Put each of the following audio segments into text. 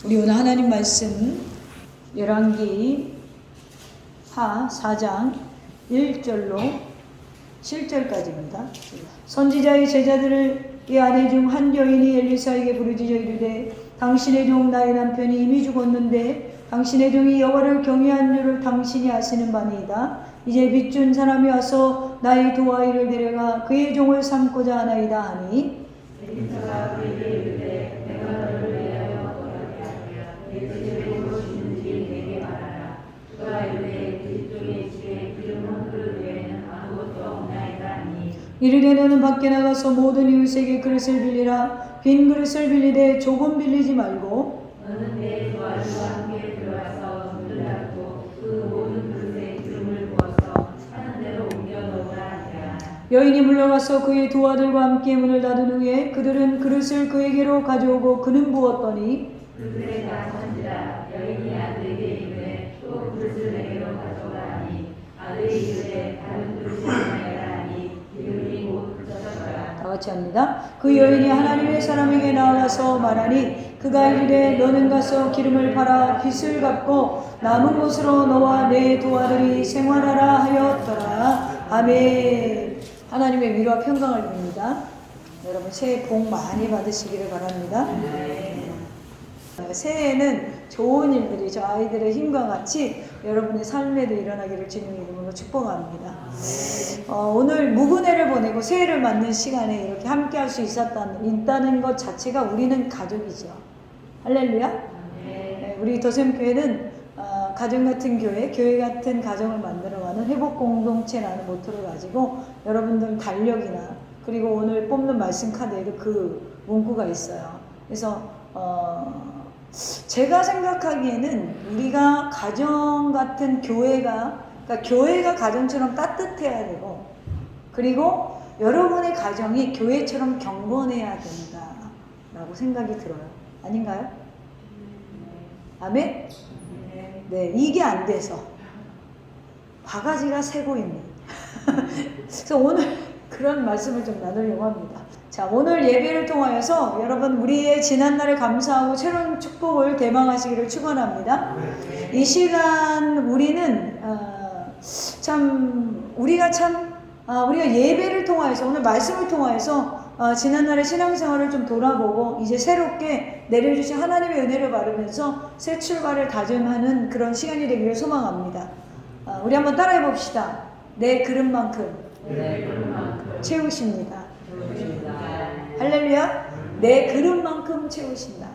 우리 오늘 하나님 말씀 열왕기 하 4장 1절로 7절까지입니다. 선지자의 제자들을 이 아내 중 한 여인이 엘리사에게 부르짖어 이르되 당신의 종 나의 남편이 이미 죽었는데 당신의 종이 여호와를 경외한 줄을 당신이 아시는 바니이다. 이제 빚준 사람이 와서 나의 두 아이를 데려가 그의 종을 삼고자 하나이다 하니 엘리사가 그에게 이르되 내가 너를 위하여 어떻게 하랴. 내 집에 무엇이 있는지 내게 말하라. 그가 이르되 그 집중의 집에 기름 한 그릇 외에는 아무것도 없나이다 하니 이르되 너는 밖에 나가서 모든 이웃에게 그릇을 빌리라. 빈 그릇을 빌리되 조금 빌리지 말고 너는 내 두 아이와 함께 들어가서 문을 닫고 그 모든 그릇에 기름을 부어서 하는 대로 옮겨 놓으라 하니라. 여인이 물러가서 그의 두 아들과 함께 문을 닫은 후에 그들은 그릇을 그에게로 가져오고 그는 부었더니 그들의 가천지라. 여인이 아들에게 이르되 또 그릇을 내게로 가져오라 하니 아들이 이르되 다른 그릇이 없나이다 하니 기름이 곧 그쳤더라. 다 같이 합니다. 그 여인이 하나님의 사람에게 나아가서 말하니 그가 이르되 너는 가서 기름을 팔아 빚을 갚고 남은 것으로 너와 내 두 아들이 생활하라 하였더라. 아멘. 하나님의 위로와 평강을 빕니다. 여러분 새해 복 많이 받으시기를 바랍니다. 새해에는 좋은 일들이 저 아이들의 힘과 같이 여러분의 삶에도 일어나기를 주님의 이름으로 축복합니다. 오늘 묵은혜를 보내고 새해를 맞는 시간에 이렇게 함께 할 수 있다는 것 자체가 우리는 가족이죠. 할렐루야. 네, 우리 더샘교회는 가정 같은 교회 같은 가정을 만들어가는 회복 공동체라는 모토를 가지고 여러분들 달력이나 그리고 오늘 뽑는 말씀 카드에도 그 문구가 있어요. 그래서 제가 생각하기에는 우리가 가정 같은 교회가 가정처럼 따뜻해야 되고 그리고 여러분의 가정이 교회처럼 경건해야 된다라고 생각이 들어요. 아닌가요? 아멘? 네, 이게 안 돼서 바가지가 새고 있는 그래서 오늘 그런 말씀을 좀 나누려고 합니다. 자, 오늘 예배를 통하여서 여러분 우리의 지난날을 감사하고 새로운 축복을 대망하시기를 축원합니다. 이 시간 우리는 우리가 예배를 통하여서 오늘 말씀을 통하여서 지난날의 신앙생활을 좀 돌아보고 이제 새롭게 내려주신 하나님의 은혜를 바르면서 새 출발을 다짐하는 그런 시간이 되기를 소망합니다. 우리 한번 따라해 봅시다. 내 그릇만큼 채우십니다. 할렐루야. 내 그릇만큼 채우신다.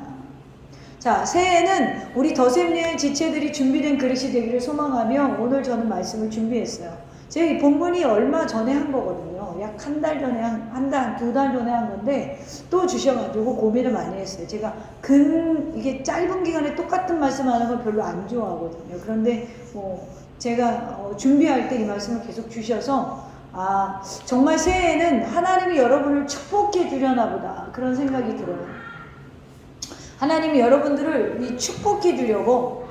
자, 새해에는 우리 더샘리의 지체들이 준비된 그릇이 되기를 소망하며 오늘 저는 말씀을 준비했어요. 제가 이 본문이 얼마 전에 한 거거든요. 약 한 달 전에 두 달 전에 한 건데 또 주셔가지고 고민을 많이 했어요. 제가 이게 짧은 기간에 똑같은 말씀하는 걸 별로 안 좋아하거든요. 그런데 제가 준비할 때 이 말씀을 계속 주셔서 정말 새해에는 하나님이 여러분을 축복해 주려나 보다 그런 생각이 들어요. 하나님이 여러분들을 축복해 주려고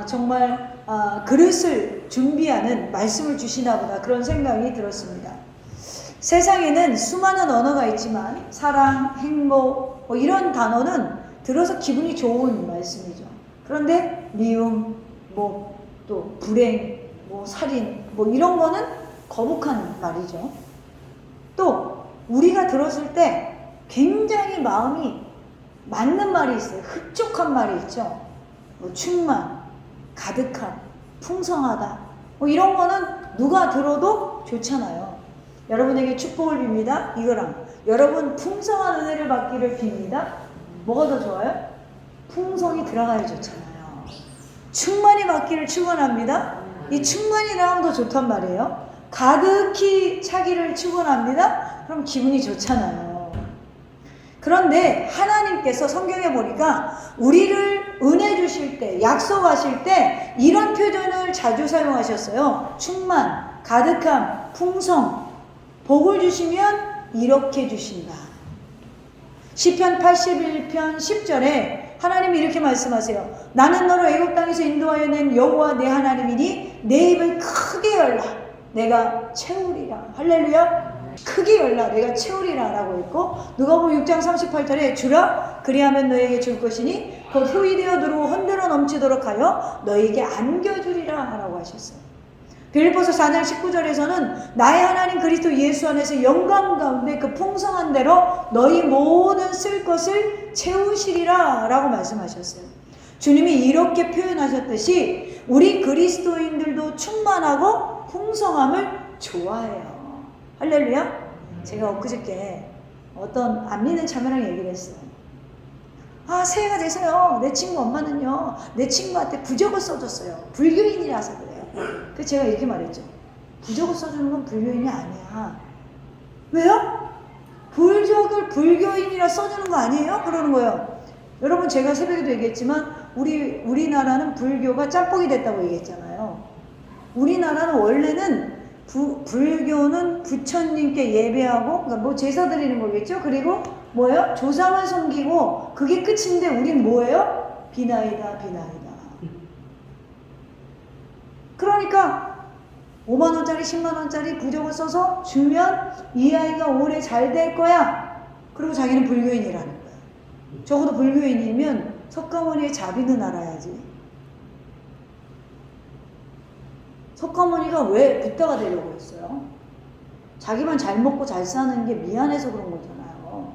정말 그릇을 준비하는 말씀을 주시나 보다 그런 생각이 들었습니다. 세상에는 수많은 언어가 있지만 사랑, 행복 이런 단어는 들어서 기분이 좋은 말씀이죠. 그런데 미움, 또 불행, 살인 이런 거는 거북한 말이죠. 또 우리가 들었을 때 굉장히 마음이 맞는 말이 있어요. 흡족한 말이 있죠. 충만, 가득한, 풍성하다 이런 거는 누가 들어도 좋잖아요. 여러분에게 축복을 빕니다. 이거랑 여러분 풍성한 은혜를 받기를 빕니다. 뭐가 더 좋아요? 풍성이 들어가야 좋잖아요. 충만히 받기를 축원합니다. 이 충만이 나오면 더 좋단 말이에요. 가득히 차기를 축원합니다. 그럼 기분이 좋잖아요. 그런데 하나님께서 성경에 보니까 우리를 은혜 주실 때, 약속하실 때 이런 표현을 자주 사용하셨어요. 충만, 가득함, 풍성, 복을 주시면 이렇게 주신다. 시편 81편 10절에 하나님이 이렇게 말씀하세요. 나는 너를 애굽 땅에서 인도하여 낸 여호와 내 하나님이니 내 입을 크게 열라 내가 채우리라. 할렐루야. 크게 열라 내가 채우리라 라고 했고, 누가복음 6장 38절에 주라 그리하면 너에게 줄 것이니 곧 후이되어 들어오 흔들어 넘치도록 하여 너희에게 안겨주리라 라고 하셨어요. 빌립보서 4장 19절에서는 나의 하나님 그리스도 예수 안에서 영광 가운데 그 풍성한 대로 너희 모든 쓸 것을 채우시리라 라고 말씀하셨어요. 주님이 이렇게 표현하셨듯이 우리 그리스도인들도 충만하고 풍성함을 좋아해요. 할렐루야. 제가 엊그저께 어떤 안 믿는 자매랑 얘기를 했어요. 새해가 돼서요, 내 친구 엄마는요, 내 친구한테 부적을 써줬어요. 불교인이라서 그래요. 그래서 제가 이렇게 말했죠. 부적을 써주는 건 불교인이 아니야. 왜요? 부적을 불교인이라 써주는 거 아니에요? 그러는 거예요. 여러분, 제가 새벽에도 얘기했지만 우리나라는 불교가 짬뽕이 됐다고 얘기했잖아요. 우리나라는 원래는 불교는 부처님께 예배하고, 그러니까 뭐 제사 드리는 거겠죠? 그리고 뭐예요? 조상을 섬기고 그게 끝인데 우린 뭐예요? 비나이다. 그러니까 5만원짜리 10만원짜리 부적을 써서 주면 이 아이가 올해 잘 될 거야. 그리고 자기는 불교인이라는 거야. 적어도 불교인이면 석가모니의 자비는 알아야지. 석가모니가 왜 붓다가 되려고 했어요? 자기만 잘 먹고 잘 사는 게 미안해서 그런 거잖아요.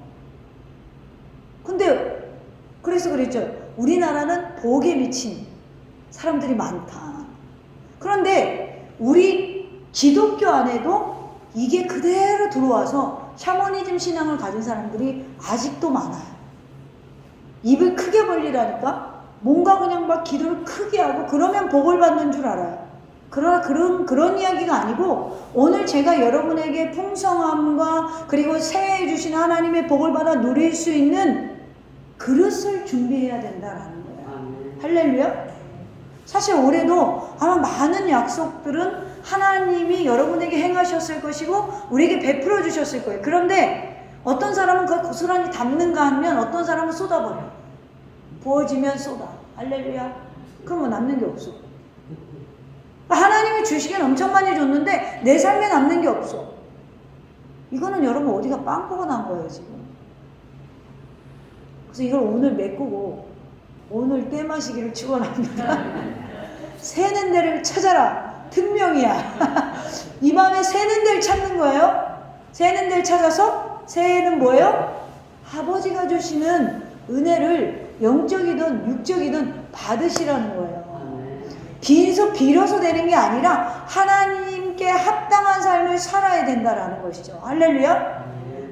근데 그래서 그랬죠. 우리나라는 복에 미친 사람들이 많다. 그런데 우리 기독교 안에도 이게 그대로 들어와서 샤머니즘 신앙을 가진 사람들이 아직도 많아요. 입을 크게 벌리라니까 뭔가 그냥 막 기도를 크게 하고 그러면 복을 받는 줄 알아요. 그러나 그런 이야기가 아니고 오늘 제가 여러분에게 풍성함과 그리고 새해 주신 하나님의 복을 받아 누릴 수 있는 그릇을 준비해야 된다라는 거예요. 할렐루야. 사실 올해도 아마 많은 약속들은 하나님이 여러분에게 행하셨을 것이고 우리에게 베풀어 주셨을 거예요. 그런데 어떤 사람은 그걸 고스란히 담는가 하면 어떤 사람은 쏟아버려. 부어지면 쏟아. 할렐루야. 그럼 뭐 남는 게 없어. 하나님이 주시긴 엄청 많이 줬는데 내 삶에 남는 게 없어. 이거는 여러분 어디가 빵꾸가 난 거예요 지금. 그래서 이걸 오늘 메꾸고 오늘 때 마시기를 축원합니다. 새는 데를 찾아라. 특명이야. 이 밤에 새는 데를 찾는 거예요. 새는 데를 찾아서 새해는 뭐예요? 아버지가 주시는 은혜를 영적이든 육적이든 받으시라는 거예요. 빌어서 되는 게 아니라 하나님께 합당한 삶을 살아야 된다라는 것이죠. 할렐루야.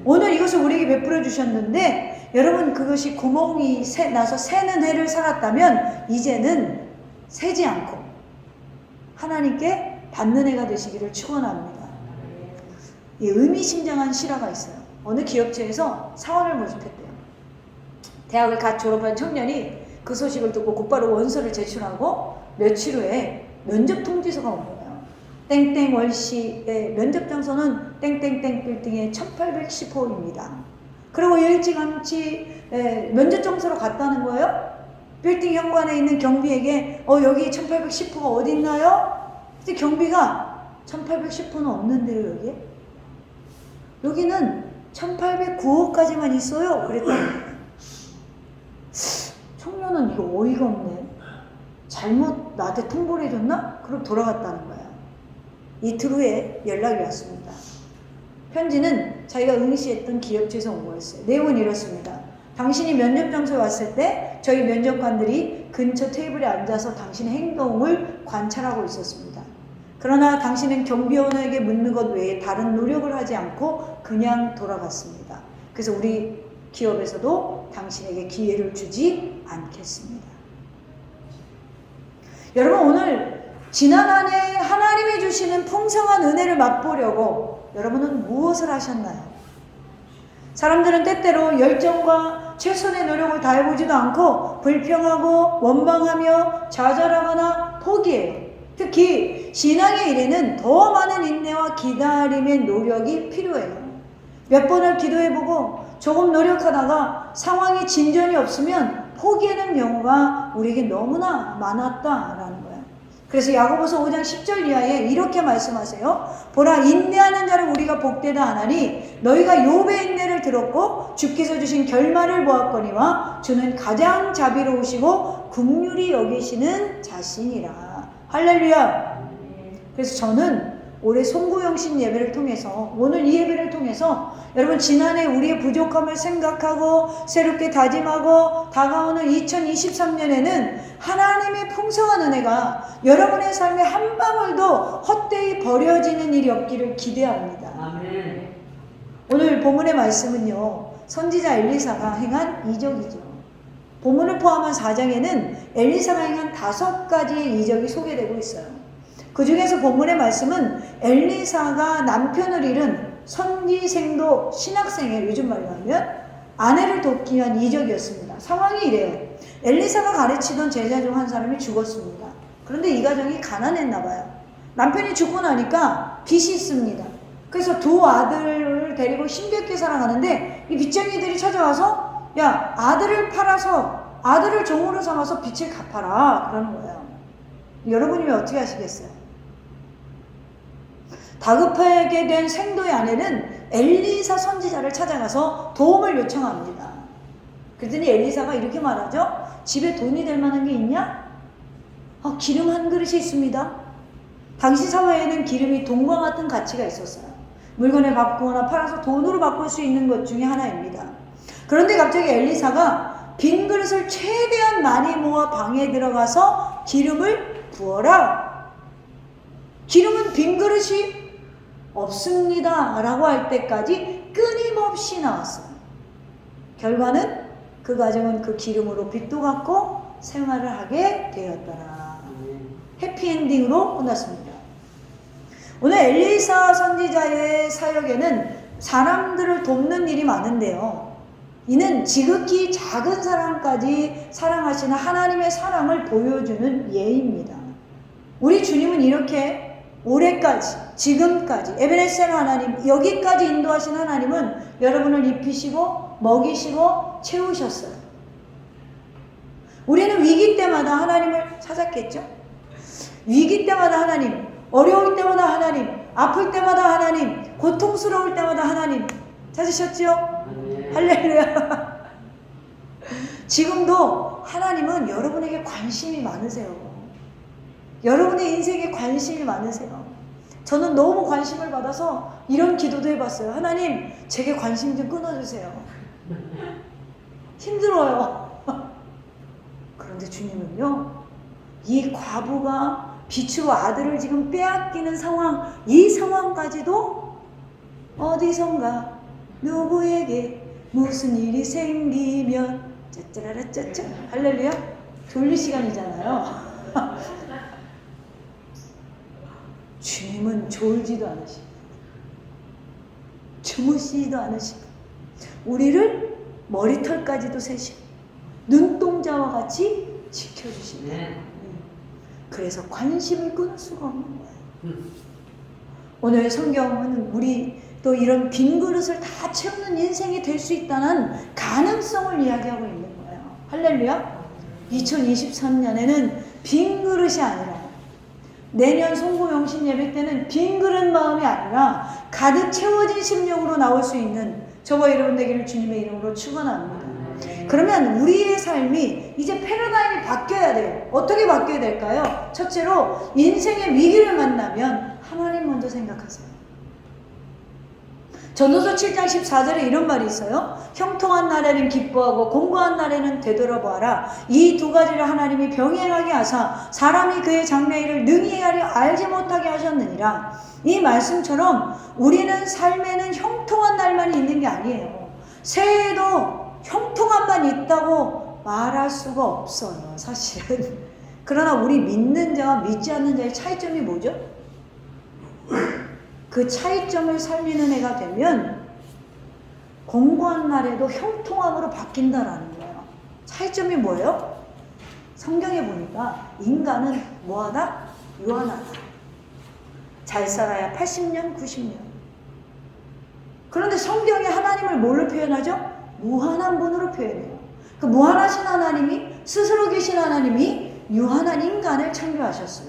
오늘 이것을 우리에게 베풀어 주셨는데 여러분 그것이 구멍이 나서 새는 해를 살았다면 이제는 새지 않고 하나님께 받는 해가 되시기를 축원합니다. 이 의미심장한 실화가 있어요. 어느 기업체에서 사원을 모집했대요. 대학을 갓 졸업한 청년이 그 소식을 듣고 곧바로 원서를 제출하고 며칠 후에 면접 통지서가 온 거예요. 땡땡 월시의 면접 장소는 땡땡땡 빌딩의 1810호입니다. 그리고 일찌감치 면접 장소로 갔다는 거예요. 빌딩 현관에 있는 경비에게 여기 1810호가 어디 있나요? 근데 경비가 1810호는 없는데요 여기에? 여기는 1809호까지만 있어요. 그랬더니 청년은 이거 어이가 없네. 잘못 나한테 통보를 해줬나? 그럼 돌아갔다는 거야. 이틀 후에 연락이 왔습니다. 편지는 자기가 응시했던 기업체에서 온 거였어요. 내용은 이렇습니다. 당신이 면접 장소에 왔을 때 저희 면접관들이 근처 테이블에 앉아서 당신의 행동을 관찰하고 있었습니다. 그러나 당신은 경비원에게 묻는 것 외에 다른 노력을 하지 않고 그냥 돌아갔습니다. 그래서 우리 기업에서도 당신에게 기회를 주지 않겠습니다. 여러분 오늘 지난 한 해 하나님이 주시는 풍성한 은혜를 맛보려고 여러분은 무엇을 하셨나요? 사람들은 때때로 열정과 최선의 노력을 다해보지도 않고 불평하고 원망하며 좌절하거나 포기해요. 특히 신앙의 일에는 더 많은 인내와 기다림의 노력이 필요해요. 몇 번을 기도해보고 조금 노력하다가 상황이 진전이 없으면 포기하는 경우가 우리에게 너무나 많았다라는 거예요. 그래서 야고보서 5장 10절 이하에 이렇게 말씀하세요. 보라, 인내하는 자를 우리가 복되다 하나니 너희가 욥의 인내를 들었고 주께서 주신 결말을 보았거니와 주는 가장 자비로우시고 긍휼히 여기시는 자신이라. 할렐루야. 그래서 저는 올해 송구영신 예배를 통해서, 오늘 이 예배를 통해서 여러분 지난해 우리의 부족함을 생각하고 새롭게 다짐하고 다가오는 2023년에는 하나님의 풍성한 은혜가 여러분의 삶에 한 방울도 헛되이 버려지는 일이 없기를 기대합니다. 아멘. 오늘 본문의 말씀은요, 선지자 엘리사가 행한 이적이죠. 본문을 포함한 4장에는 엘리사가 행한 5가지의 이적이 소개되고 있어요. 그 중에서 본문의 말씀은 엘리사가 남편을 잃은 선지생도 신학생의, 요즘 말로 하면 아내를 돕기 위한 이적이었습니다. 상황이 이래요. 엘리사가 가르치던 제자 중 한 사람이 죽었습니다. 그런데 이 가정이 가난했나 봐요. 남편이 죽고 나니까 빚이 있습니다. 그래서 두 아들을 데리고 힘겹게 살아가는데 이 빚쟁이들이 찾아와서 야, 아들을 팔아서 아들을 종으로 삼아서 빚을 갚아라 그러는 거예요. 여러분이면 어떻게 하시겠어요? 다급하게 된 생도의 아내는 엘리사 선지자를 찾아가서 도움을 요청합니다. 그랬더니 엘리사가 이렇게 말하죠. 집에 돈이 될 만한 게 있냐? 기름 한 그릇이 있습니다. 당시 사회에는 기름이 돈과 같은 가치가 있었어요. 물건을 바꾸거나 팔아서 돈으로 바꿀 수 있는 것 중에 하나입니다. 그런데 갑자기 엘리사가 빈 그릇을 최대한 많이 모아 방에 들어가서 기름을 부어라. 기름은 빈 그릇이 없습니다 라고 할 때까지 끊임없이 나왔어요. 결과는 그 가정은 그 기름으로 빚도 갚고 생활을 하게 되었더라. 해피엔딩으로 끝났습니다. 오늘 엘리사 선지자의 사역에는 사람들을 돕는 일이 많은데요, 이는 지극히 작은 사람까지 사랑하시는 하나님의 사랑을 보여주는 예입니다. 우리 주님은 이렇게 올해까지, 지금까지, 에베네셀 하나님, 여기까지 인도하신 하나님은 여러분을 입히시고 먹이시고 채우셨어요. 우리는 위기 때마다 하나님을 찾았겠죠? 위기 때마다 하나님, 어려울 때마다 하나님, 아플 때마다 하나님, 고통스러울 때마다 하나님 찾으셨죠? 할렐루야. 지금도 하나님은 여러분에게 관심이 많으세요. 여러분의 인생에 관심이 많으세요. 저는 너무 관심을 받아서 이런 기도도 해봤어요. 하나님, 제게 관심 좀 끊어주세요. 힘들어요. 그런데 주님은요, 이 과부가 빛으로 아들을 지금 빼앗기는 상황, 이 상황까지도 어디선가 누구에게 무슨 일이 생기면 짜짜라짜짜, 할렐루야. 졸릴 시간이잖아요. 주님은 졸지도 않으시고 주무시지도 않으시고 우리를 머리털까지도 세시고 눈동자와 같이 지켜주신다. 그래서 관심을 끊을 수가 없는 거예요. 오늘 성경은 우리 또 이런 빈 그릇을 다 채우는 인생이 될 수 있다는 가능성을 이야기하고 있는 거예요. 할렐루야. 2023년에는 빈 그릇이 아니라, 내년 송구영신 예배 때는 빈 그릇 마음이 아니라 가득 채워진 심령으로 나올 수 있는 저와 여러분 되기를 주님의 이름으로 축원합니다. 그러면 우리의 삶이 이제 패러다임이 바뀌어야 돼요. 어떻게 바뀌어야 될까요? 첫째로 인생의 위기를 만나면 하나님 먼저 생각하세요. 전도서 7장 14절에 이런 말이 있어요. 형통한 날에는 기뻐하고 공고한 날에는 되돌아보아라. 이 두 가지를 하나님이 병행하게 하사 사람이 그의 장래일을 능히 헤아려 알지 못하게 하셨느니라. 이 말씀처럼 우리는 삶에는 형통한 날만 있는 게 아니에요. 새해에도 형통함만 있다고 말할 수가 없어요, 사실은. 그러나 우리 믿는 자와 믿지 않는 자의 차이점이 뭐죠? 그 차이점을 살리는 애가 되면 공고한 날에도 형통함으로 바뀐다라는 거예요. 차이점이 뭐예요? 성경에 보니까 인간은 뭐하다? 유한하다. 잘 살아야 80년, 90년. 그런데 성경이 하나님을 뭘로 표현하죠? 무한한 분으로 표현해요. 그 무한하신 하나님이, 스스로 계신 하나님이 유한한 인간을 창조하셨어요.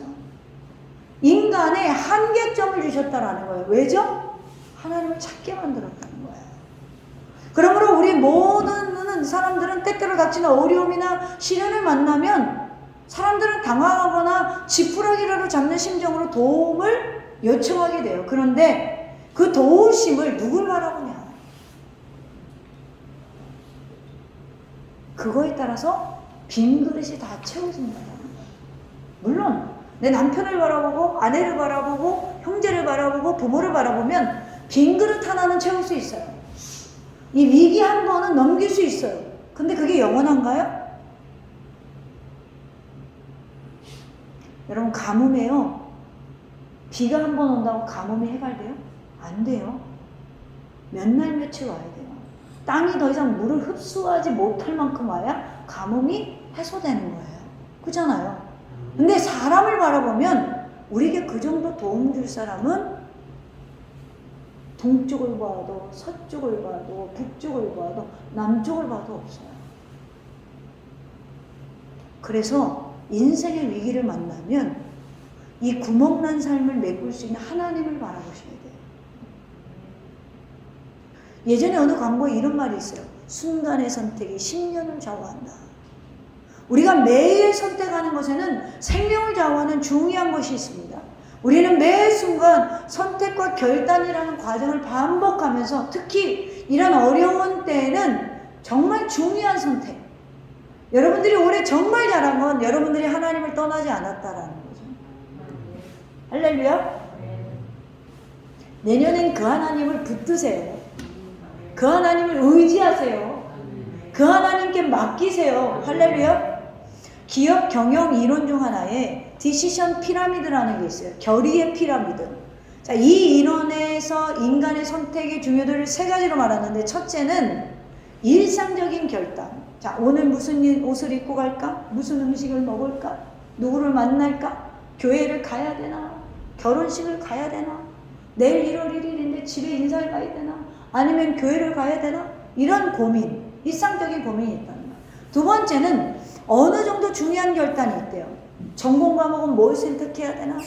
인간의 한계점을 주셨다라는 거예요. 왜죠? 하나님을 찾게 만들었다는 거예요. 그러므로 우리 모든 사람들은 때때로 닥치는 어려움이나 시련을 만나면 사람들은 당황하거나 지푸라기라도 잡는 심정으로 도움을 요청하게 돼요. 그런데 그 도우심을 누굴 바라보냐? 그거에 따라서 빈 그릇이 다 채워진다. 물론 내 남편을 바라보고 아내를 바라보고 형제를 바라보고 부모를 바라보면 빈 그릇 하나는 채울 수 있어요. 이 위기 한 번은 넘길 수 있어요. 근데 그게 영원한가요? 여러분, 가뭄에요, 비가 한 번 온다고 가뭄이 해결돼요? 안 돼요. 몇 날 며칠 와야 돼요. 땅이 더 이상 물을 흡수하지 못할 만큼 와야 가뭄이 해소되는 거예요. 그렇잖아요. 근데 사람을 바라보면 우리에게 그 정도 도움 줄 사람은 동쪽을 봐도 서쪽을 봐도 북쪽을 봐도 남쪽을 봐도 없어요. 그래서 인생의 위기를 만나면 이 구멍난 삶을 메꿀 수 있는 하나님을 바라보셔야 돼요. 예전에 어느 광고에 이런 말이 있어요. 순간의 선택이 10년을 좌우한다. 우리가 매일 선택하는 것에는 생명을 좌우하는 중요한 것이 있습니다. 우리는 매 순간 선택과 결단이라는 과정을 반복하면서 특히 이런 어려운 때에는 정말 중요한 선택. 여러분들이 올해 정말 잘한 건 여러분들이 하나님을 떠나지 않았다라는 거죠. 할렐루야. 내년엔 그 하나님을 붙드세요. 그 하나님을 의지하세요. 그 하나님께 맡기세요. 할렐루야. 기업 경영 이론 중 하나에 디시션 피라미드라는 게 있어요. 결의의 피라미드. 자, 이 이론에서 인간의 선택의 중요도를 세 가지로 말하는데, 첫째는 일상적인 결단. 자, 오늘 무슨 옷을 입고 갈까? 무슨 음식을 먹을까? 누구를 만날까? 교회를 가야 되나? 결혼식을 가야 되나? 내일 1월 1일인데 집에 인사를 가야 되나? 아니면 교회를 가야 되나? 이런 고민, 일상적인 고민이 있다는 거예요. 두 번째는 어느 정도 중요한 결단이 있대요. 전공 과목은 뭘 선택해야 되나?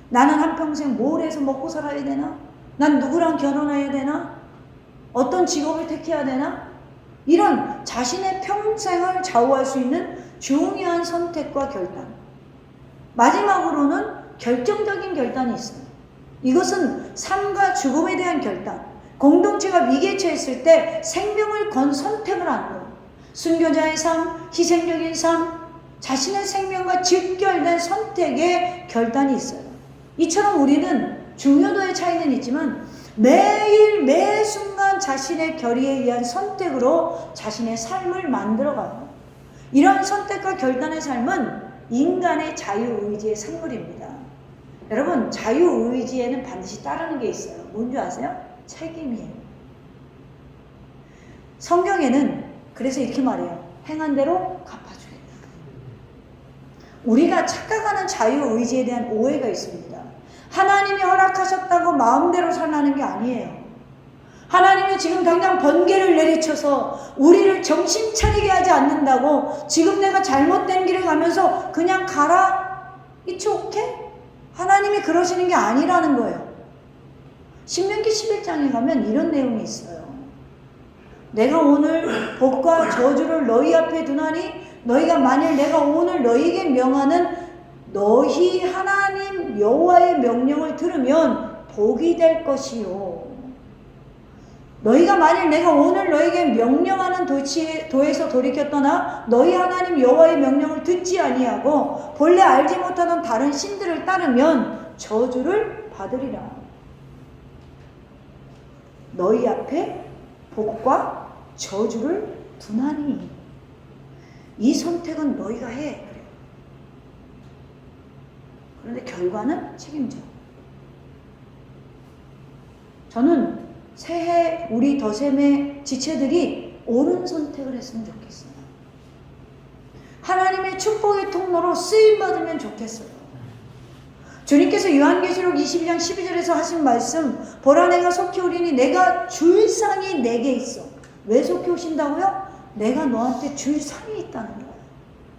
나는 한평생 뭘 해서 먹고 살아야 되나? 난 누구랑 결혼해야 되나? 어떤 직업을 택해야 되나? 이런 자신의 평생을 좌우할 수 있는 중요한 선택과 결단. 마지막으로는 결정적인 결단이 있어요. 이것은 삶과 죽음에 대한 결단. 공동체가 위기에 처했을 때 생명을 건 선택을 하는 거예요. 순교자의 삶, 희생적인 삶, 자신의 생명과 직결된 선택의 결단이 있어요. 이처럼 우리는 중요도의 차이는 있지만 매일 매 순간 자신의 결의에 의한 선택으로 자신의 삶을 만들어가요. 이런 선택과 결단의 삶은 인간의 자유의지의 산물입니다. 여러분, 자유의지에는 반드시 따르는 게 있어요. 뭔지 아세요? 책임이에요. 성경에는 그래서 이렇게 말해요. 행한 대로 갚아주겠다. 우리가 착각하는 자유의지에 대한 오해가 있습니다. 하나님이 허락하셨다고 마음대로 살라는 게 아니에요. 하나님이 지금 당장 번개를 내리쳐서 우리를 정신 차리게 하지 않는다고 지금 내가 잘못된 길을 가면서 그냥 가라? It's okay? 하나님이 그러시는 게 아니라는 거예요. 신명기 11장에 가면 이런 내용이 있어요. 내가 오늘 복과 저주를 너희 앞에 두나니 너희가 만일 내가 오늘 너희에게 명하는 너희 하나님 여호와의 명령을 들으면 복이 될 것이요. 너희가 만일 내가 오늘 너희에게 명령하는 도에서 돌이켜 떠나 너희 하나님 여호와의 명령을 듣지 아니하고 본래 알지 못하던 다른 신들을 따르면 저주를 받으리라. 너희 앞에 복과 저주를 두나니 이 선택은 너희가 해. 그런데 결과는 책임져. 저는 새해 우리 더셈의 지체들이 옳은 선택을 했으면 좋겠어요. 하나님의 축복의 통로로 쓰임받으면 좋겠어요. 주님께서 요한계시록 22장 12절에서 하신 말씀, 보라 내가 속히 오리니 내가 줄 상이 내게 있어. 왜 속히 오신다고요? 내가 너한테 줄 상이 있다는 거예요.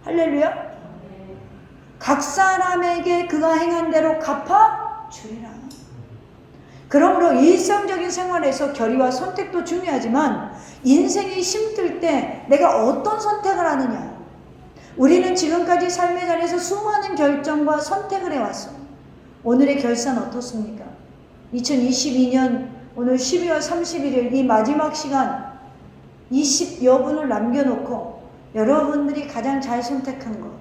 할렐루야. 각 사람에게 그가 행한 대로 갚아 주리라. 그러므로 일상적인 생활에서 결의와 선택도 중요하지만 인생이 힘들 때 내가 어떤 선택을 하느냐. 우리는 지금까지 삶의 자리에서 수많은 결정과 선택을 해왔어. 오늘의 결산 어떻습니까? 2022년 오늘 12월 31일 이 마지막 시간 20여 분을 남겨놓고 여러분들이 가장 잘 선택한 것,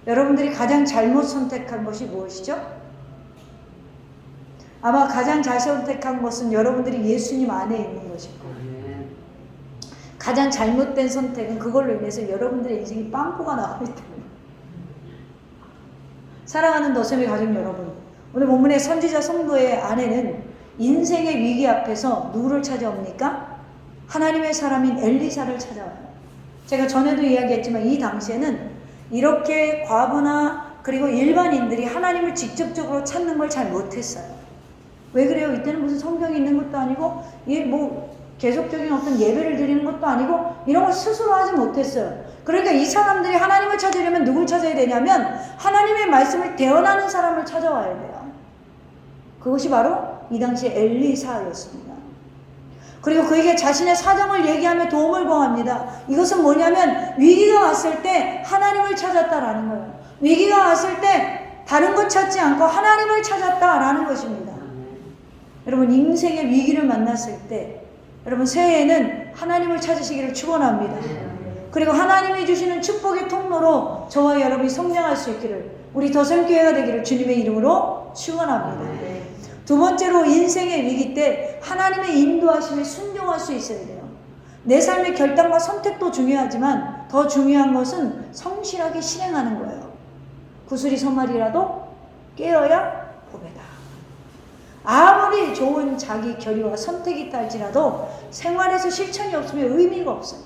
여러분들이 가장 잘못 선택한 것이 무엇이죠? 아마 가장 잘 선택한 것은 여러분들이 예수님 안에 있는 것일 거예요. 가장 잘못된 선택은 그걸로 인해서 여러분들의 인생이 빵꾸가 나가기 때문에. 사랑하는 더샘의 가족 여러분, 오늘 본문의 선지자 성도의 아내는 인생의 위기 앞에서 누구를 찾아옵니까? 하나님의 사람인 엘리사를 찾아와요. 제가 전에도 이야기했지만 이 당시에는 이렇게 과부나 그리고 일반인들이 하나님을 직접적으로 찾는 걸 잘 못했어요. 왜 그래요? 이때는 무슨 성경이 있는 것도 아니고 계속적인 어떤 예배를 드리는 것도 아니고 이런 걸 스스로 하지 못했어요. 그러니까 이 사람들이 하나님을 찾으려면 누굴 찾아야 되냐면 하나님의 말씀을 대언하는 사람을 찾아와야 돼요. 그것이 바로 이 당시에 엘리사였습니다. 그리고 그에게 자신의 사정을 얘기하며 도움을 구합니다. 이것은 뭐냐면 위기가 왔을 때 하나님을 찾았다라는 거예요. 위기가 왔을 때 다른 것 찾지 않고 하나님을 찾았다라는 것입니다. 여러분 인생의 위기를 만났을 때 여러분 새해에는 하나님을 찾으시기를 축원합니다. 그리고 하나님이 주시는 축복의 통로로 저와 여러분이 성장할 수 있기를 우리 더샘교회가 되기를 주님의 이름으로 축원합니다. 두 번째로 인생의 위기 때 하나님의 인도하심에 순종할 수 있어야 돼요. 내 삶의 결단과 선택도 중요하지만 더 중요한 것은 성실하게 실행하는 거예요. 구슬이 서말이라도 깨어야 보배다. 아무리 좋은 자기 결의와 선택이 있다 할지라도 생활에서 실천이 없으면 의미가 없어요.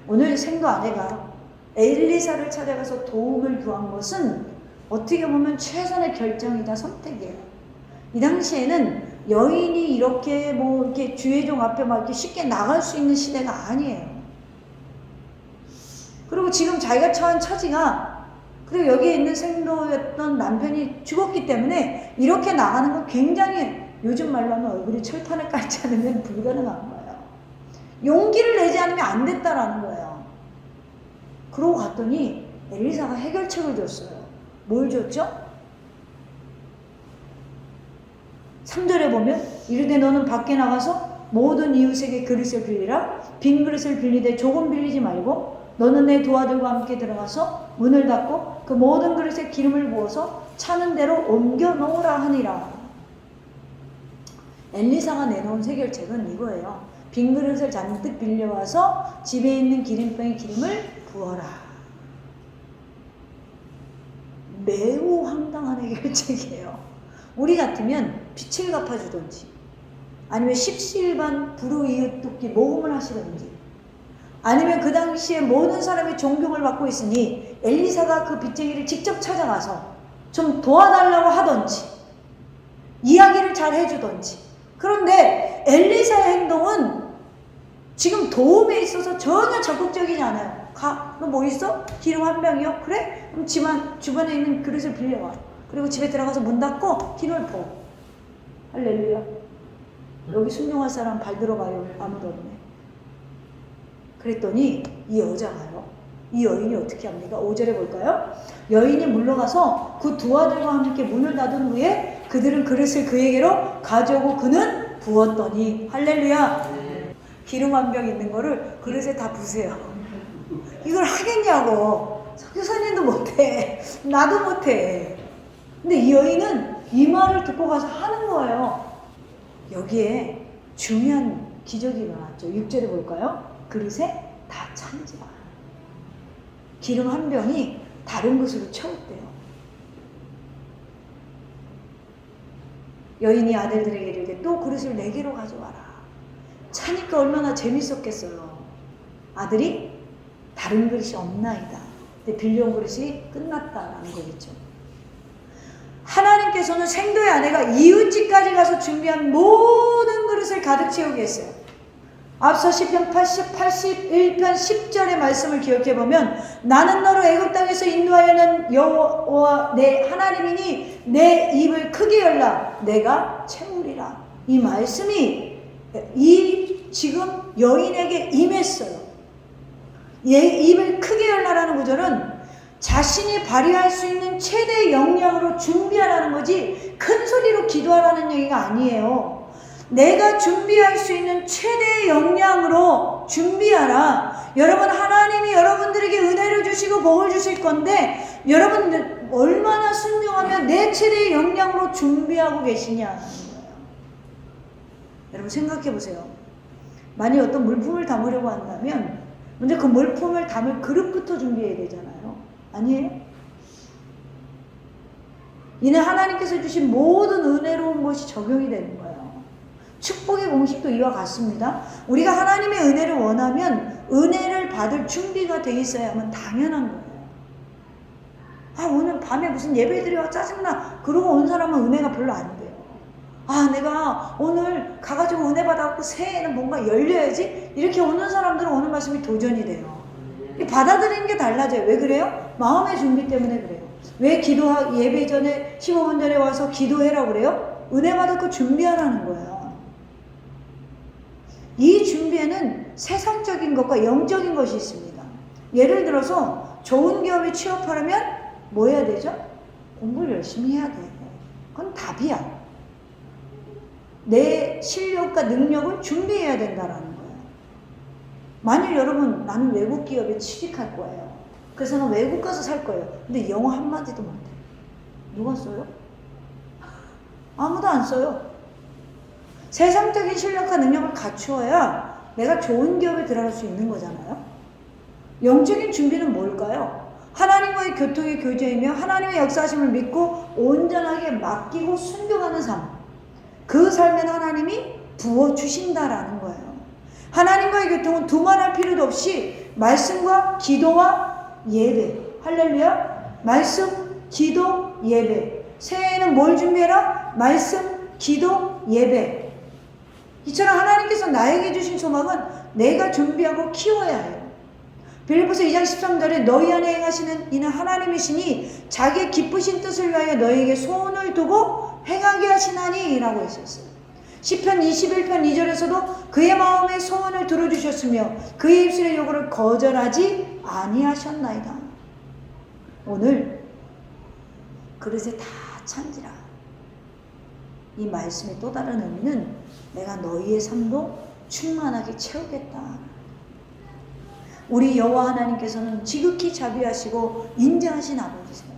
오늘 생도 아내가 엘리사를 찾아가서 도움을 구한 것은 어떻게 보면 최선의 결정이다, 선택이에요. 이 당시에는 여인이 이렇게 이렇게 주의종 앞에 막 이렇게 쉽게 나갈 수 있는 시대가 아니에요. 그리고 지금 자기가 처한 처지가 그리고 여기에 있는 생도였던 남편이 죽었기 때문에 이렇게 나가는 건 굉장히 요즘 말로 하면 얼굴이 철판을 깔지 않으면 불가능한 거예요. 용기를 내지 않으면 안 됐다라는 거예요. 그러고 갔더니 엘리사가 해결책을 줬어요. 뭘 줬죠? 3절에 보면 이르되 너는 밖에 나가서 모든 이웃에게 그릇을 빌리라. 빈 그릇을 빌리되 조금 빌리지 말고 너는 내 두 아들과 함께 들어가서 문을 닫고 그 모든 그릇에 기름을 부어서 차는 대로 옮겨 놓으라 하니라. 엘리사가 내놓은 해결책은 이거예요. 빈 그릇을 잔뜩 빌려와서 집에 있는 기름병에 기름을 부어라. 매우 황당한 해결책이에요. 우리 같으면 빚을 갚아주든지 아니면 십시일반 불우이웃 돕기 모금을 하시든지 아니면 그 당시에 모든 사람의 존경을 받고 있으니 엘리사가 그 빚쟁이를 직접 찾아가서 좀 도와달라고 하던지 이야기를 잘 해주던지. 그런데 엘리사의 행동은 지금 도움에 있어서 전혀 적극적이지 않아요. 가, 너 뭐 있어? 기름 한 병이요? 그래? 그럼 주변에 있는 그릇을 빌려와. 그리고 집에 들어가서 문 닫고 기름을 부어. 할렐루야. 여기 순종할 사람 발 들어봐요. 아무도 없네. 그랬더니 이 여자가요. 이 여인이 어떻게 합니까? 5절에 볼까요? 여인이 물러가서 그 두 아들과 함께 문을 닫은 후에 그들은 그릇을 그에게로 가져오고 그는 부었더니 할렐루야. 기름 한 병 있는 거를 그릇에 다 부으세요. 이걸 하겠냐고. 선교사님도 못해. 나도 못해. 근데 이 여인은 이 말을 듣고 가서 하는 거예요. 여기에 중요한 기적이 일어났죠. 6절에 볼까요? 그릇에 다 찬지라. 기름 한 병이 다른 것으로 채웠대요. 여인이 아들들에게 이르되 또 그릇을 4개로 가져와라. 차니까 얼마나 재밌었겠어요. 아들이 다른 그릇이 없나이다. 근데 빌려온 그릇이 끝났다라는 거겠죠. 하나님께서는 생도의 아내가 이웃집까지 가서 준비한 모든 그릇을 가득 채우게 했어요. 앞서 시편 81편 10절의 말씀을 기억해보면 나는 너를 애굽 땅에서 인도하여는 여호와 내 하나님이니 내 입을 크게 열라 내가 채우리라. 이 말씀이 지금 여인에게 임했어요. 얘 입을 크게 열라라는 구절은 자신이 발휘할 수 있는 최대의 역량으로 준비하라는 거지 큰 소리로 기도하라는 얘기가 아니에요. 내가 준비할 수 있는 최대의 역량으로 준비하라. 여러분, 하나님이 여러분들에게 은혜를 주시고 복을 주실 건데 여러분 얼마나 순종하면 내 최대의 역량으로 준비하고 계시냐는 거예요. 여러분 생각해 보세요. 만약 어떤 물품을 담으려고 한다면 먼저 그 물품을 담을 그릇부터 준비해야 되잖아요. 아니에요? 이는 하나님께서 주신 모든 은혜로운 것이 적용이 되는 거예요. 축복의 공식도 이와 같습니다. 우리가 하나님의 은혜를 원하면 은혜를 받을 준비가 돼 있어야만 당연한 거예요. 아, 오늘 밤에 무슨 예배 드려 짜증나 그러고 온 사람은 은혜가 별로 안 돼요. 아, 내가 오늘 가가지고 은혜 받아갖고 새해에는 뭔가 열려야지 이렇게 오는 사람들은 오늘 말씀이 도전이 돼요. 받아들이는 게 달라져요. 왜 그래요? 마음의 준비 때문에 그래요. 왜 예배 전에 15분 전에 와서 기도해라고 그래요? 은혜 받을 거 준비하라는 거예요. 이 준비에는 세상적인 것과 영적인 것이 있습니다. 예를 들어서 좋은 기업에 취업하려면 뭐 해야 되죠? 공부를 열심히 해야 돼. 그건 답이야. 내 실력과 능력을 준비해야 된다는 거예요. 만일 여러분 나는 외국 기업에 취직할 거예요. 그래서 난 외국 가서 살 거예요. 근데 영어 한마디도 못해. 누가 써요? 아무도 안 써요. 세상적인 실력과 능력을 갖추어야 내가 좋은 기업에 들어갈 수 있는 거잖아요. 영적인 준비는 뭘까요? 하나님과의 교통의 교제이며 하나님의 역사하심을 믿고 온전하게 맡기고 순종하는 삶. 그 삶엔 하나님이 부어주신다라는 거예요. 하나님과의 교통은 두말할 필요도 없이 말씀과 기도와 예배. 할렐루야. 말씀, 기도, 예배. 새해에는 뭘 준비해라? 말씀, 기도, 예배. 이처럼 하나님께서 나에게 주신 소망은 내가 준비하고 키워야 해요. 빌립보서 2장 13절에 너희 안에 행하시는 이는 하나님이시니 자기의 기쁘신 뜻을 위하여 너희에게 소원을 두고 행하게 하시나니 라고 했었어요. 시편 21편 2절에서도 그의 마음의 소원을 들어주셨으며 그의 입술의 요구를 거절하지 아니하셨나이다. 오늘 그릇에 다 찬지라. 이 말씀의 또 다른 의미는 내가 너희의 삶도 충만하게 채우겠다. 우리 여호와 하나님께서는 지극히 자비하시고 인자하신 아버지세요.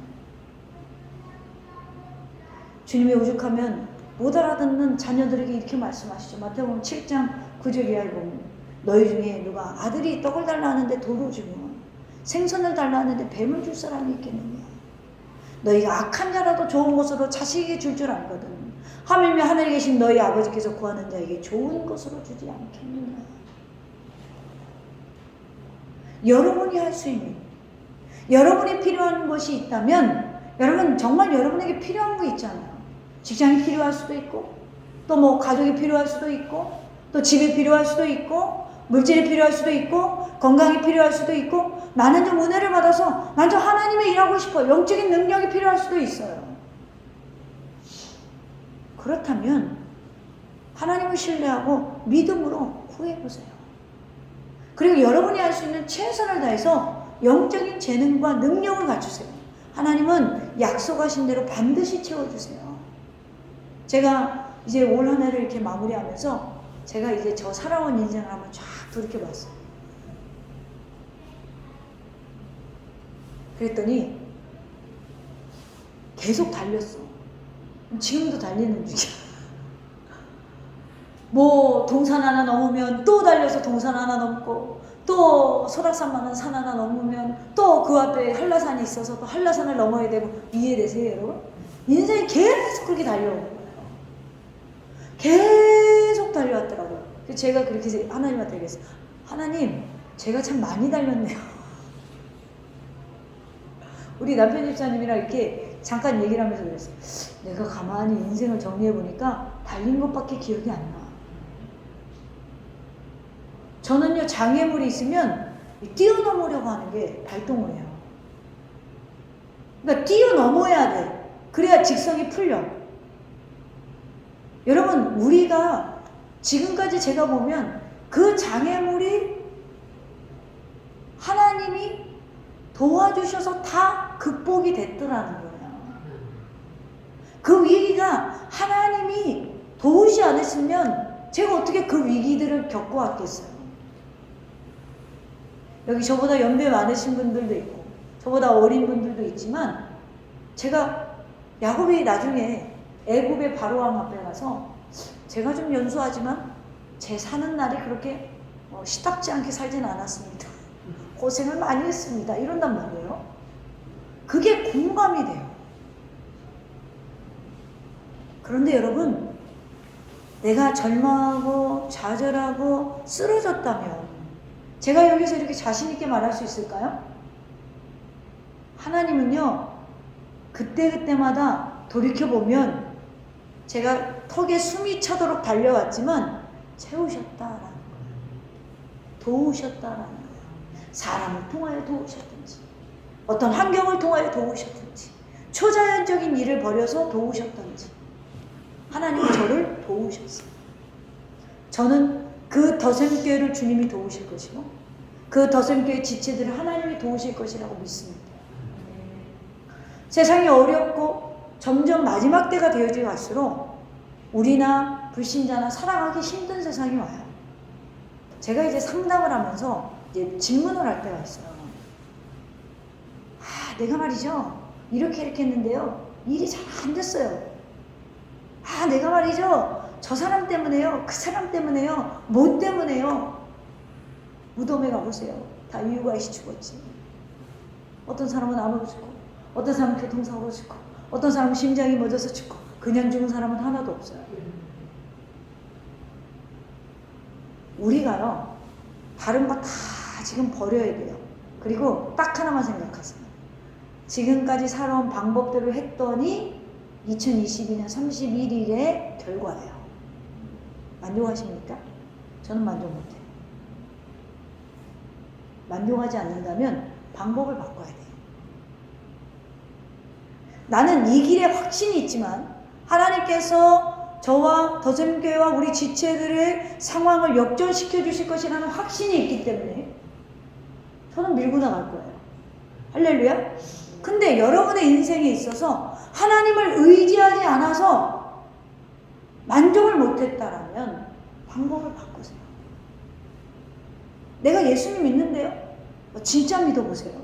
주님이 오죽하면 못 알아듣는 자녀들에게 이렇게 말씀하시죠. 마태복음 7장 9절 이하에 보면 너희 중에 누가 아들이 떡을 달라 하는데 돌을 주며 생선을 달라 하는데 뱀을 줄 사람이 있겠느냐. 너희가 악한 자라도 좋은 것으로 자식에게 줄 알거든. 하물며 하늘에 계신 너희 아버지께서 구하는 자에게 좋은 것으로 주지 않겠느냐. 여러분이 할 수 있는, 여러분이 필요한 것이 있다면 여러분 정말 여러분에게 필요한 거 있잖아요. 직장이 필요할 수도 있고 또 뭐 가족이 필요할 수도 있고 또 집이 필요할 수도 있고 물질이 필요할 수도 있고 건강이 필요할 수도 있고 나는 좀 은혜를 받아서 난 좀 하나님의 일하고 싶어. 영적인 능력이 필요할 수도 있어요. 그렇다면 하나님을 신뢰하고 믿음으로 구해보세요. 그리고 여러분이 할 수 있는 최선을 다해서 영적인 재능과 능력을 갖추세요. 하나님은 약속하신 대로 반드시 채워주세요. 제가 이제 올 한 해를 이렇게 마무리하면서 제가 이제 저 살아온 인생을 한번 쫙 돌이켜봤어요. 그랬더니 계속 달렸어. 지금도 달리는 중이야. 뭐 동산 하나 넘으면 또 달려서 동산 하나 넘고 또 설악산만한 산 하나 넘으면 또 그 앞에 한라산이 있어서 또 한라산을 넘어야 되고. 이해되세요 여러분? 인생이 계속 그렇게 달려오는 거예요. 계속 달려왔더라고요. 그래서 제가 그렇게 하나님한테 얘기했어요. 하나님, 제가 참 많이 달렸네요. 우리 남편 집사님이랑 이렇게 잠깐 얘기를 하면서 그랬어요. 내가 가만히 인생을 정리해보니까 달린 것밖에 기억이 안 나. 저는요, 장애물이 있으면 뛰어넘으려고 하는 게 발동을 해요. 그러니까 뛰어넘어야 돼. 그래야 직성이 풀려. 여러분, 우리가 지금까지 제가 보면 그 장애물이 하나님이 도와주셔서 다 극복이 됐더라는 거예요. 그 위기가 하나님이 도우지 않았으면 제가 어떻게 그 위기들을 겪어왔겠어요. 여기 저보다 연배 많으신 분들도 있고 저보다 어린 분들도 있지만 제가 야곱이 나중에 애굽의 바로왕 앞에 가서 제가 좀 연소하지만 제 사는 날이 그렇게 시답지 않게 살진 않았습니다. 고생을 많이 했습니다. 이런단 말이에요. 그게 공감이 돼요. 그런데 여러분, 내가 절망하고 좌절하고 쓰러졌다면 제가 여기서 이렇게 자신있게 말할 수 있을까요? 하나님은요, 그때그때마다 돌이켜보면 제가 턱에 숨이 차도록 달려왔지만 채우셨다라는 거예요. 도우셨다라는 거예요. 사람을 통하여 도우셨든지 어떤 환경을 통하여 도우셨든지 초자연적인 일을 벌여서 도우셨든지 하나님은 저를 도우셨어요. 저는 그 더샘교회를 주님이 도우실 것이고 그 더샘교회 지체들을 하나님이 도우실 것이라고 믿습니다. 세상이 어렵고 점점 마지막 때가 되어져 갈수록 우리나 불신자나 살아가기 힘든 세상이 와요. 제가 이제 상담을 하면서 이제 질문을 할 때가 있어요. 내가 말이죠, 이렇게 했는데요, 일이 잘 안 됐어요. 내가 말이죠, 저 사람 때문에요, 그 사람 때문에요, 뭐 때문에요. 무덤에 가보세요. 다 이유가 있이 죽었지. 어떤 사람은 암으로 죽고, 어떤 사람은 교통사고로 죽고, 어떤 사람은 심장이 멎어서 죽고, 그냥 죽은 사람은 하나도 없어요. 우리가요, 다른 거 다 지금 버려야 돼요. 그리고 딱 하나만 생각하세요. 지금까지 살아온 방법대로 했더니 2022년 31일의 결과예요. 만족하십니까? 저는 만족 못해요. 만족하지 않는다면 방법을 바꿔야 돼요. 나는 이 길에 확신이 있지만 하나님께서 저와 더샘교회와 우리 지체들의 상황을 역전시켜 주실 것이라는 확신이 있기 때문에 저는 밀고 나갈 거예요. 할렐루야. 근데 여러분의 인생에 있어서 하나님을 의지하지 않아서 만족을 못했다라면 방법을 바꾸세요. 내가 예수님 믿는데요? 진짜 믿어보세요.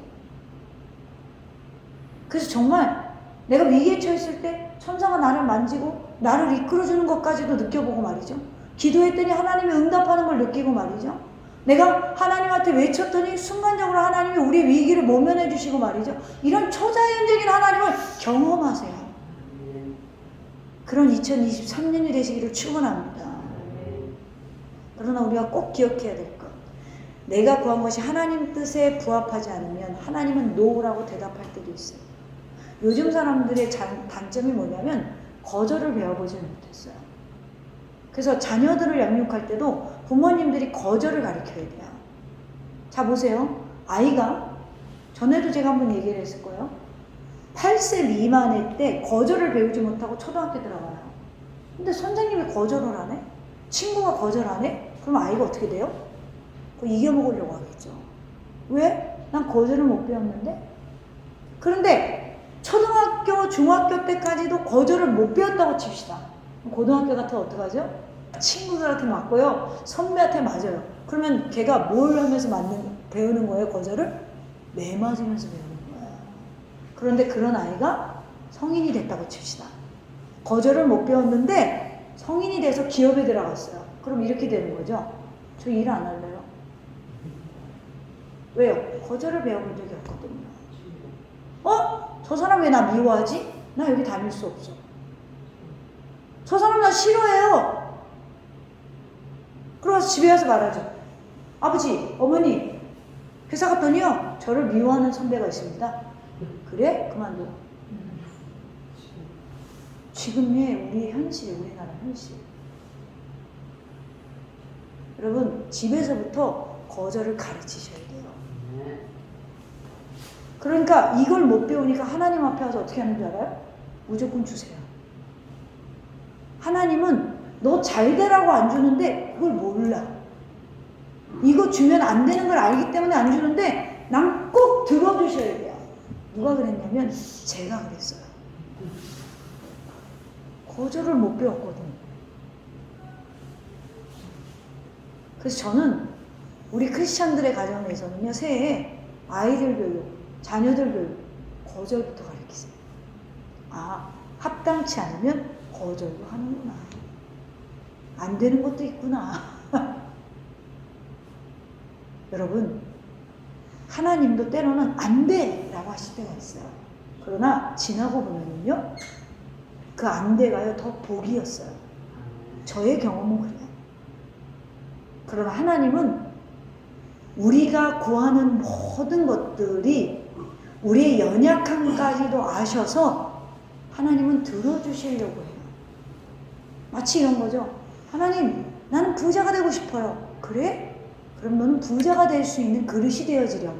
그래서 정말 내가 위기에 처했을 때 천사가 나를 만지고 나를 이끌어주는 것까지도 느껴보고 말이죠. 기도했더니 하나님이 응답하는 걸 느끼고 말이죠. 내가 하나님한테 외쳤더니 순간적으로 하나님이 우리 위기를 모면해 주시고 말이죠. 이런 초자연적인 하나님을 경험하세요. 그런 2023년이 되시기를 축원합니다. 그러나 우리가 꼭 기억해야 될 것, 내가 구한 것이 하나님 뜻에 부합하지 않으면 하나님은 노라고 대답할 때도 있어요. 요즘 사람들의 단점이 뭐냐면 거절을 배워보지 못했어요. 그래서 자녀들을 양육할 때도 부모님들이 거절을 가르쳐야 돼요. 자, 보세요. 아이가, 전에도 제가 한번 얘기를 했을 거예요. 8세 미만일 때 거절을 배우지 못하고 초등학교 들어가요. 근데 선생님이 거절을 안 해? 친구가 거절 안 해? 그럼 아이가 어떻게 돼요? 이겨먹으려고 하겠죠. 왜? 난 거절을 못 배웠는데? 그런데 초등학교, 중학교 때까지도 거절을 못 배웠다고 칩시다. 고등학교 같으면 어떡하죠? 친구들한테 맞고요, 선배한테 맞아요. 그러면 걔가 뭘 하면서 배우는 거예요? 거절을? 매 맞으면서 배우는 거예요. 그런데 그런 아이가 성인이 됐다고 칩시다. 거절을 못 배웠는데 성인이 돼서 기업에 들어갔어요. 그럼 이렇게 되는 거죠. 저 일 안 할래요. 왜요? 거절을 배워본 적이 없거든요. 저 사람 왜 나 미워하지? 나 여기 다닐 수 없어. 저 사람 나 싫어해요. 그러면서 집에 와서 말하죠. 아버지, 어머니, 회사 갔더니요, 저를 미워하는 선배가 있습니다. 그래? 그만둬. 지금의 우리 현실, 우리나라 현실. 여러분 집에서부터 거절을 가르치셔야 돼요. 그러니까 이걸 못 배우니까 하나님 앞에 와서 어떻게 하는 줄 알아요? 무조건 주세요. 하나님은 너 잘 되라고 안 주는데 그걸 몰라. 이거 주면 안 되는 걸 알기 때문에 안 주는데 난 꼭 들어주셔야 돼요. 누가 그랬냐면 제가 그랬어요. 거절을 못 배웠거든. 그래서 저는 우리 크리스찬들의 가정에서는요, 새해에 아이들 교육, 자녀들 교육, 거절부터 가르치세요. 아, 합당치 않으면 거절도 하는구나. 안 되는 것도 있구나. 여러분, 하나님도 때로는 안 돼! 라고 하실 때가 있어요. 그러나 지나고 보면요, 그 안 돼가요, 더 복이었어요. 저의 경험은 그래요. 그러나 하나님은 우리가 구하는 모든 것들이 우리의 연약함까지도 아셔서 하나님은 들어주시려고 해요. 마치 이런 거죠. 하나님, 나는 부자가 되고 싶어요. 그래? 그럼 너는 부자가 될 수 있는 그릇이 되어지렴.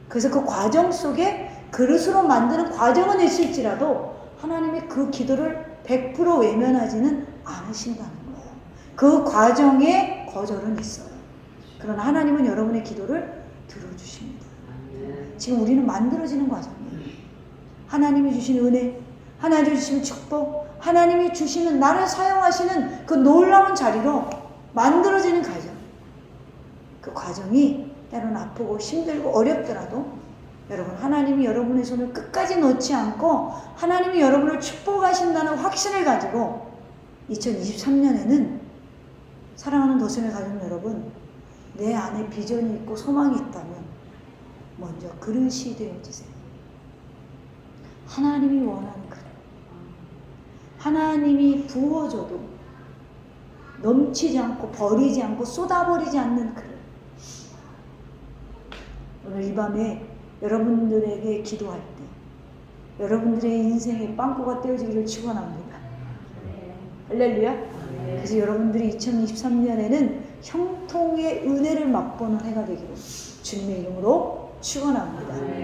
그래서 그 과정 속에 그릇으로 만드는 과정은 있을지라도 하나님의 그 기도를 100% 외면하지는 않으신다는 거예요. 그 과정에 거절은 있어요. 그러나 하나님은 여러분의 기도를 들어주십니다. 지금 우리는 만들어지는 과정이에요. 하나님이 주신 은혜, 하나님이 주신 축복, 하나님이 주시는 나를 사용하시는 그 놀라운 자리로 만들어지는 과정. 그 과정이 때로는 아프고 힘들고 어렵더라도 여러분, 하나님이 여러분의 손을 끝까지 놓지 않고 하나님이 여러분을 축복하신다는 확신을 가지고 2023년에는 사랑하는 더셈의 가족 여러분, 내 안에 비전이 있고 소망이 있다면 먼저 그릇이 되어지세요. 하나님이 원하는 그릇. 하나님이 부어줘도 넘치지 않고 버리지 않고 쏟아버리지 않는 그릇. 오늘 이 밤에 여러분들에게 기도할 때 여러분들의 인생에 빵꾸가 떼어지기를 축원합니다. 할렐루야. 그래서 여러분들이 2023년에는 형통의 은혜를 맛보는 해가 되기를 주님의 이름으로 축원합니다.